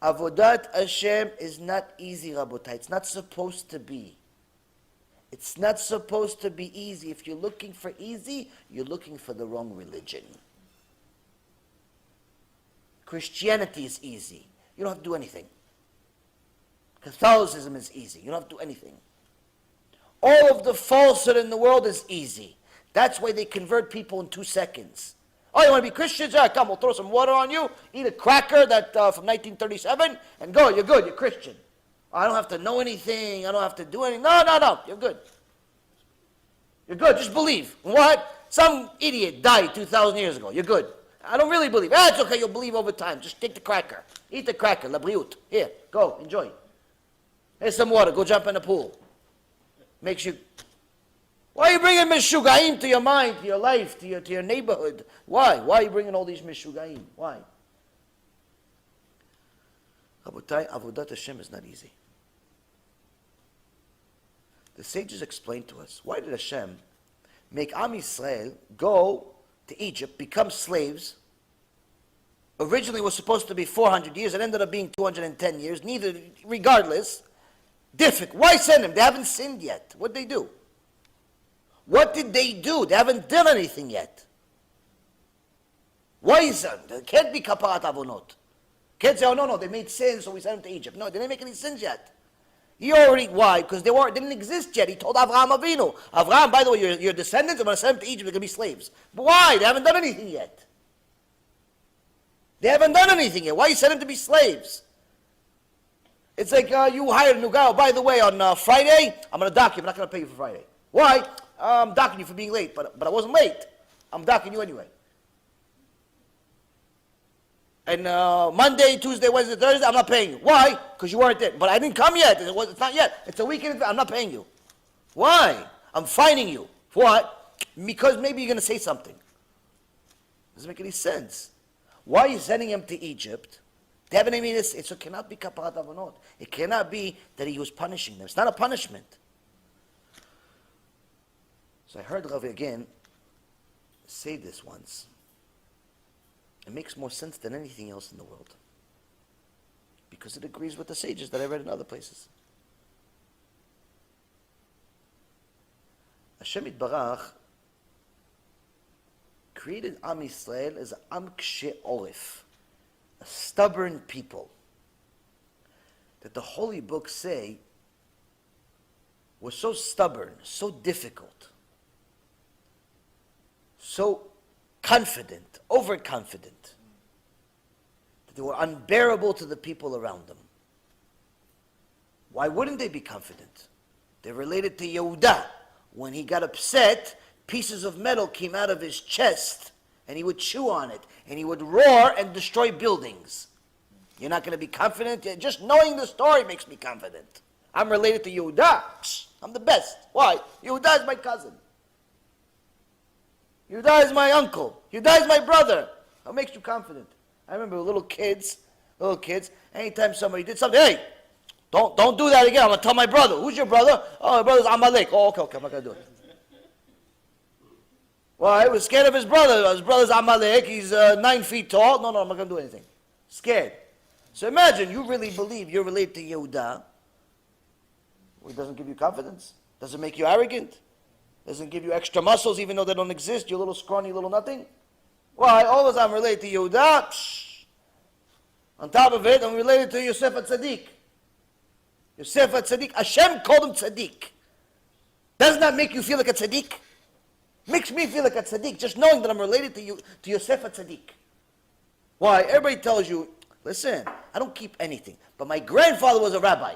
Avodat Hashem is not easy, Rabotai. It's not supposed to be. It's not supposed to be easy. If you're looking for easy, you're looking for the wrong religion. Christianity is easy. You don't have to do anything. Catholicism is easy. You don't have to do anything. All of the falsehood in the world is easy. That's why they convert people in 2 seconds. Oh, you want to be Christians? Yeah, come, we'll throw some water on you, eat a cracker that from 1937, and go, you're good, you're Christian. I don't have to know anything, I don't have to do anything. No, you're good. You're good, just believe. What? Some idiot died 2,000 years ago, you're good. I don't really believe. It's okay, you'll believe over time. Just take the cracker. Eat the cracker, la briut. Here, go, enjoy. Here's some water, go jump in the pool. Makes you... Why are you bringing mishugaim to your mind, to your life, to your neighborhood? Why? Why are you bringing all these mishugaim? Why? Rabotai, Avodat Hashem is not easy. The sages explained to us, why did Hashem make Am Yisrael go to Egypt, become slaves? Originally it was supposed to be 400 years, it ended up being 210 years, regardless. Difficult. Why send them? They haven't sinned yet. What did they do? What did they do? They haven't done anything yet. Why is that? It can't be kaparat avonot. Can't say, oh no, they made sins, so we sent them to Egypt. No, they didn't make any sins yet. Why? Because they didn't exist yet. He told Avraham Avinu, Avraham, by the way, your descendants, I'm going to send them to Egypt, they're going to be slaves. But why? They haven't done anything yet. They haven't done anything yet. Why you send them to be slaves? It's like you hired a new guy. Oh, by the way, on Friday, I'm going to dock you. I'm not going to pay you for Friday. Why? I'm docking you for being late, but I wasn't late. I'm docking you anyway. And Monday, Tuesday, Wednesday, Thursday, I'm not paying you. Why? Because you weren't there. But I didn't come yet. It's not yet. It's a weekend. I'm not paying you. Why? I'm fining you. For what? Because maybe you're going to say something. Doesn't make any sense. Why are you sending him to Egypt? Definitely, it cannot be kaparat avonot. It cannot be that he was punishing them. It's not a punishment. So I heard Rav again say this once. It makes more sense than anything else in the world. Because it agrees with the sages that I read in other places. Hashem Yitbarach created Am Yisrael as Am Kshe Orif, a stubborn people that the holy books say were so stubborn, so difficult, so confident, overconfident, that they were unbearable to the people around them. Why wouldn't they be confident? They're related to Yehuda. When he got upset, pieces of metal came out of his chest, and he would chew on it, and he would roar and destroy buildings. You're not going to be confident? Just knowing the story makes me confident. I'm related to Yehuda. I'm the best. Why? Yehuda is my cousin. Yehuda is my uncle. Yehuda is my brother. What makes you confident? I remember little kids, anytime somebody did something, hey, don't do that again. I'm going to tell my brother. Who's your brother? Oh, my brother's Amalek. Oh, okay, I'm not going to do it. Well, I was scared of his brother. His brother's Amalek. He's 9 feet tall. No, I'm not going to do anything. Scared. So imagine you really believe you're related to Yehuda. Well, it doesn't give you confidence. Doesn't make you arrogant. Doesn't give you extra muscles even though they don't exist. You're a little scrawny, little nothing. Why? Always I'm related to Yehuda. On top of it, I'm related to Yosef HaTzadik. Yosef HaTzadik. Hashem called him Tzadik. Doesn't that make you feel like a Tzadik? Makes me feel like a Tzadik, just knowing that I'm related to you, to Yosef HaTzadik. Why? Everybody tells you, listen, I don't keep anything. But my grandfather was a rabbi.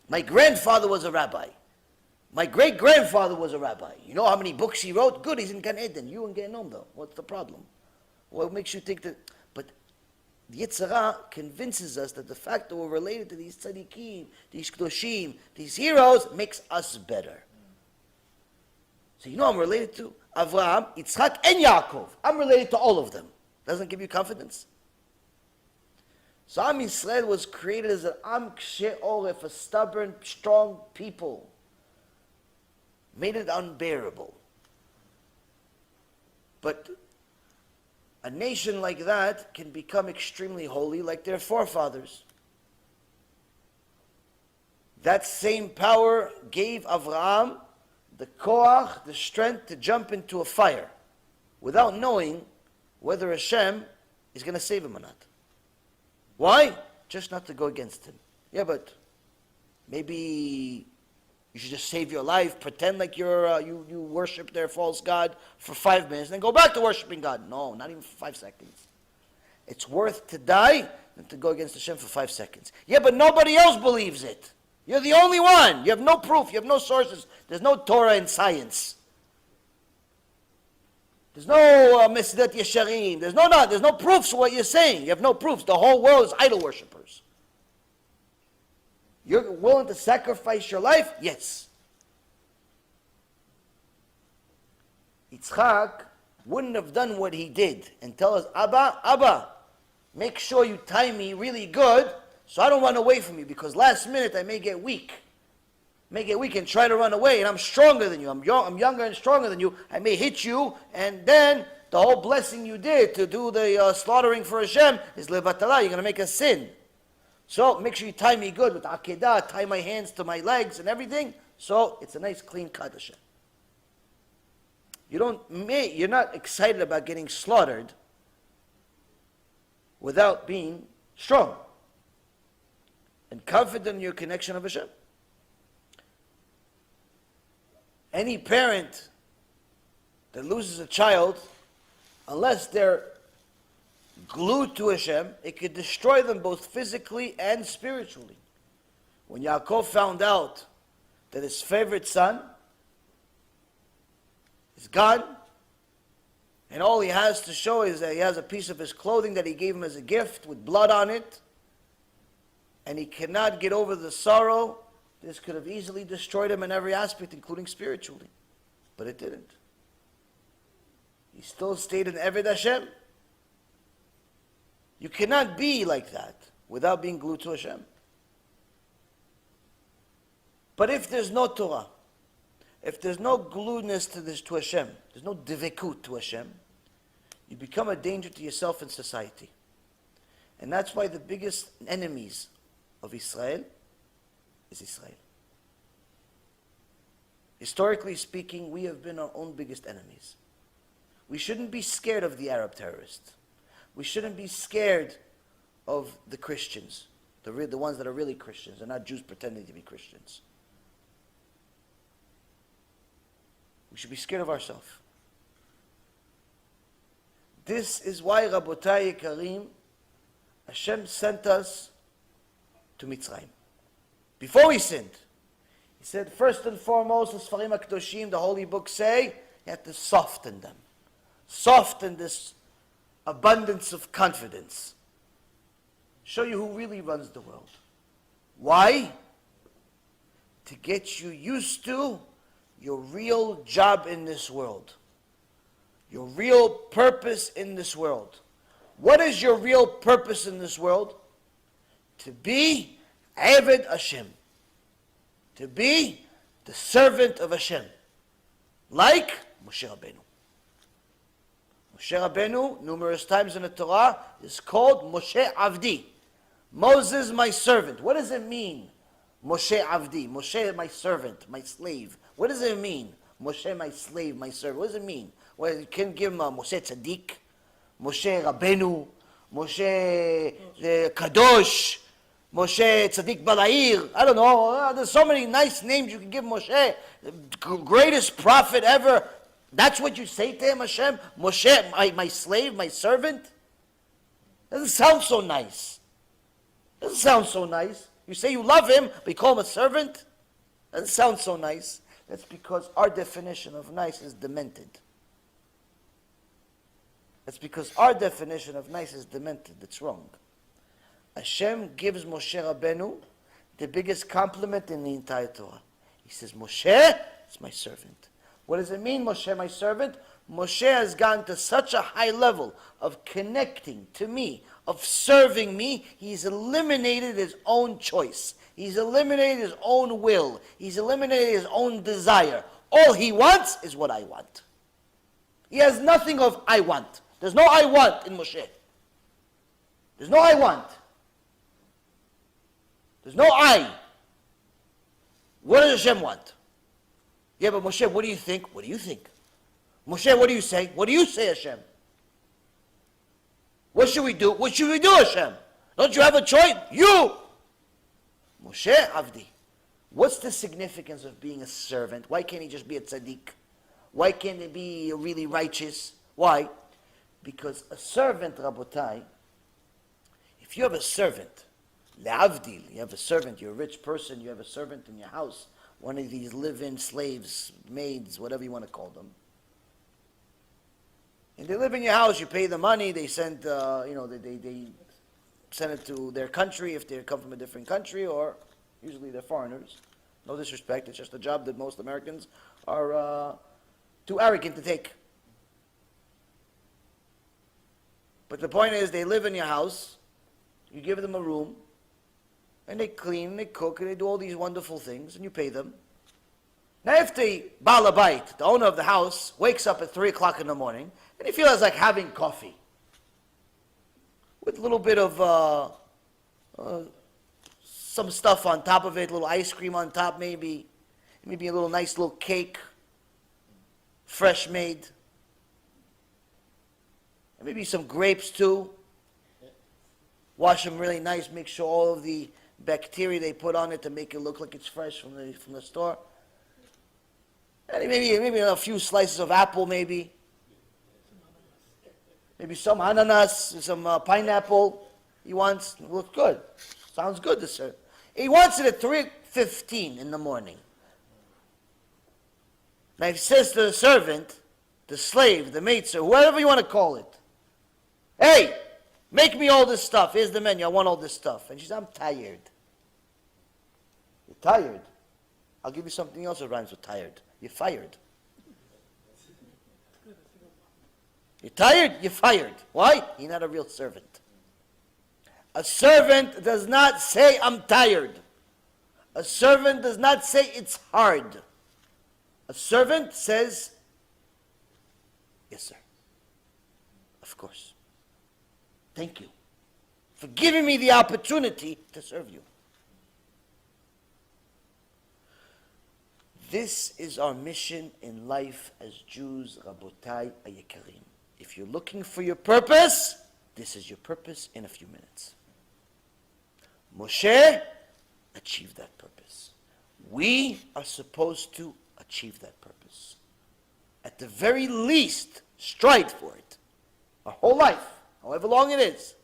My grandfather was a rabbi. My great-grandfather was a rabbi. You know how many books he wrote? Good, he's in Gan Eden. You in Gehenom, though. What's the problem? What makes you think that? But the Yetzer Hara convinces us that the fact that we're related to these tzaddikim, these kedoshim, these heroes, makes us better. So you know I'm related to Avraham, Yitzchak, and Yaakov. I'm related to all of them. Doesn't give you confidence? So Am Yisrael was created as an Am Kshe Oref, a stubborn, strong people. Made it unbearable. But a nation like that can become extremely holy like their forefathers. That same power gave Avraham the koach, the strength to jump into a fire without knowing whether Hashem is going to save him or not. Why? Just not to go against him. Yeah, but maybe you should just save your life, pretend like you worship their false god for 5 minutes, then go back to worshiping God. No, not even for 5 seconds. It's worth to die than to go against Hashem for 5 seconds. Yeah, but nobody else believes it. You're the only one. You have no proof. You have no sources. There's no Torah in science. There's no Mesdat Yesharim. There's no proofs of what you're saying. You have no proofs. The whole world is idol worshippers. You're willing to sacrifice your life? Yes. Yitzchak wouldn't have done what he did and tell us, Abba, make sure you tie me really good so I don't run away from you, because last minute I may get weak. And try to run away, and I'm stronger than you. I'm younger and stronger than you. I may hit you, and then the whole blessing you did to do the slaughtering for Hashem is levatala. You're going to make a sin. So make sure you tie me good with akedah, tie my hands to my legs and everything, so it's a nice clean cut, Hashem. You're not excited about getting slaughtered without being strong and confident in your connection of Hashem. Any parent that loses a child, unless they're glued to Hashem, it could destroy them both physically and spiritually. When Yaakov found out that his favorite son is gone, and all he has to show is that he has a piece of his clothing that he gave him as a gift with blood on it, and he cannot get over the sorrow, this could have easily destroyed him in every aspect, including spiritually. But it didn't. He still stayed in Eved Hashem. You cannot be like that without being glued to Hashem. But if there's no Torah, if there's no gluedness to Hashem, there's no divekut to Hashem, you become a danger to yourself and society. And that's why the biggest enemies of Israel is Israel. Historically speaking, we have been our own biggest enemies. We shouldn't be scared of the Arab terrorists. We shouldn't be scared of the Christians, the ones that are really Christians and not Jews pretending to be Christians. We should be scared of ourselves. This is why, Rabotai Karim, Hashem sent us to Mitzrayim. Before we sinned, he said, first and foremost, the Sfarim HaKadoshim, the holy books say, you have to soften them. Soften this abundance of confidence. Show you who really runs the world. Why? To get you used to your real job in this world. Your real purpose in this world. What is your real purpose in this world? To be Eved Hashem. To be the servant of Hashem. Like Moshe Rabbeinu. Moshe Rabbeinu, numerous times in the Torah, is called Moshe Avdi. Moses, my servant. What does it mean? Moshe Avdi. Moshe, my servant, my slave. What does it mean? Moshe, my slave, my servant. What does it mean? Well, you can give him Moshe Tzaddik, Moshe Rabbeinu, Moshe Kadosh, Moshe Tzaddik Balair. I don't know. There's so many nice names you can give Moshe. The greatest prophet ever. That's what you say to him, Hashem? Moshe, my slave, my servant? Doesn't sound so nice. Doesn't sound so nice. You say you love him, but you call him a servant? Doesn't sound so nice. That's because our definition of nice is demented. That's because our definition of nice is demented. It's wrong. Hashem gives Moshe Rabbeinu the biggest compliment in the entire Torah. He says, Moshe is my servant. What does it mean, Moshe, my servant? Moshe has gone to such a high level of connecting to me, of serving me, he's eliminated his own choice. He's eliminated his own will. He's eliminated his own desire. All he wants is what I want. He has nothing of I want. There's no I want in Moshe. There's no I want. There's no I. What does Hashem want? Yeah, but Moshe, what do you think? What do you think? Moshe, what do you say? What do you say, Hashem? What should we do? What should we do, Hashem? Don't you have a choice? You! Moshe Avdi. What's the significance of being a servant? Why can't he just be a tzaddik? Why can't he be really righteous? Why? Because a servant, Rabotai, if you have a servant, le'avdil, you have a servant, you're a rich person, you have a servant in your house, one of these live-in slaves, maids, whatever you want to call them, and they live in your house, you pay the money, they send, they send it to their country if they come from a different country, or usually they're foreigners. No disrespect, it's just a job that most Americans are too arrogant to take. But the point is, they live in your house, you give them a room, and they clean, they cook, and they do all these wonderful things, and you pay them. Now if the Baal Habayit, the owner of the house, wakes up at 3 o'clock in the morning, and he feels like having coffee, with a little bit of some stuff on top of it, a little ice cream on top maybe a little nice little cake, fresh made, and maybe some grapes too. Wash them really nice, make sure all of the bacteria they put on it to make it look like it's fresh from the store. And maybe a few slices of apple, maybe some ananas, some pineapple. He wants. It looks good. Sounds good to serve. He wants it at 3:15 in the morning. Now he says to the servant, the slave, the maidser, whatever you want to call it, hey, make me all this stuff. Here's the menu. I want all this stuff. And she says, I'm tired. You're tired? I'll give you something else that rhymes with tired. You're fired. You're tired? You're fired. Why? You're not a real servant. A servant does not say, I'm tired. A servant does not say, it's hard. A servant says, yes, sir. Of course. Thank you for giving me the opportunity to serve you. This is our mission in life as Jews, Rabotai Ayekarim. If you're looking for your purpose, this is your purpose in a few minutes. Moshe achieved that purpose. We are supposed to achieve that purpose. At the very least, strive for it. Our whole life, however long it is.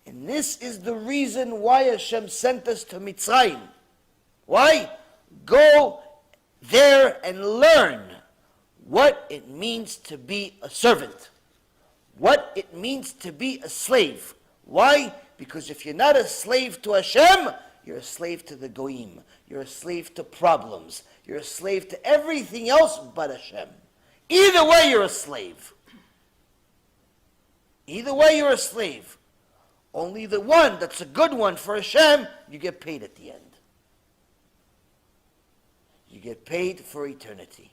And this is the reason why Hashem sent us to Mitzrayim. Why? Go there and learn what it means to be a servant. What it means to be a slave. Why? Because if you're not a slave to Hashem, you're a slave to the Goyim. You're a slave to problems. You're a slave to everything else but Hashem. Either way, you're a slave. Either way, you're a slave. Only the one that's a good one for Hashem, you get paid at the end. You get paid for eternity.